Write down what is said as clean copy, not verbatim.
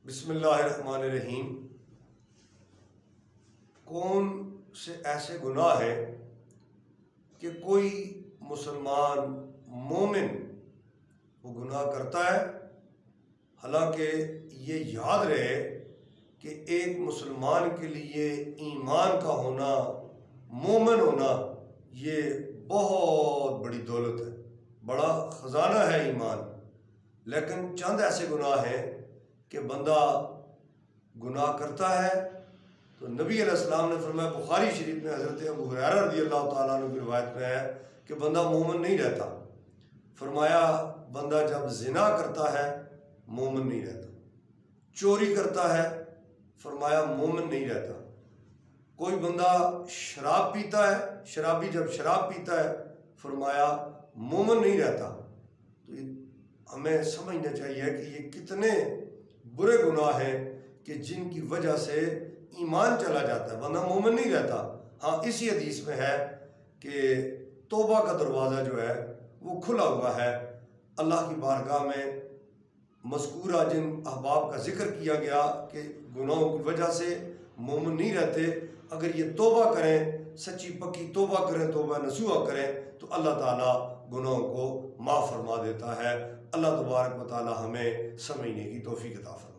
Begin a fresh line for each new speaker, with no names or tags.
بسم اللہ الرحمن الرحیم۔ کون سے ایسے گناہ ہے کہ کوئی مسلمان مومن وہ گناہ کرتا ہے، حالانکہ یہ یاد رہے کہ ایک مسلمان کے لیے ایمان کا ہونا، مومن ہونا، یہ بہت بڑی دولت ہے، بڑا خزانہ ہے ایمان۔ لیکن چند ایسے گناہ ہیں کہ بندہ گناہ کرتا ہے تو نبی علیہ السلام نے فرمایا، بخاری شریف میں حضرت ابو ہریرہ رضی اللہ تعالیٰ عنہ کی روایت میں ہے کہ بندہ مومن نہیں رہتا۔ فرمایا بندہ جب زنا کرتا ہے مومن نہیں رہتا، چوری کرتا ہے فرمایا مومن نہیں رہتا، کوئی بندہ شراب پیتا ہے، شرابی جب شراب پیتا ہے فرمایا مومن نہیں رہتا۔ تو ہمیں سمجھنا چاہیے کہ یہ کتنے برے گناہ ہیں کہ جن کی وجہ سے ایمان چلا جاتا ہے، بندہ مومن نہیں رہتا۔ ہاں اسی حدیث میں ہے کہ توبہ کا دروازہ جو ہے وہ کھلا ہوا ہے۔ اللہ کی بارگاہ میں مذکورہ جن احباب کا ذکر کیا گیا کہ گناہوں کی وجہ سے مومن نہیں رہتے، اگر یہ توبہ کریں، سچی پکی توبہ کریں، توبہ نصوحہ کریں تو اللہ تعالیٰ گناہوں کو معاف فرما دیتا ہے۔ اللہ تبارک و تعالیٰ ہمیں سمجھنے کی توفیق عطا فرمائے۔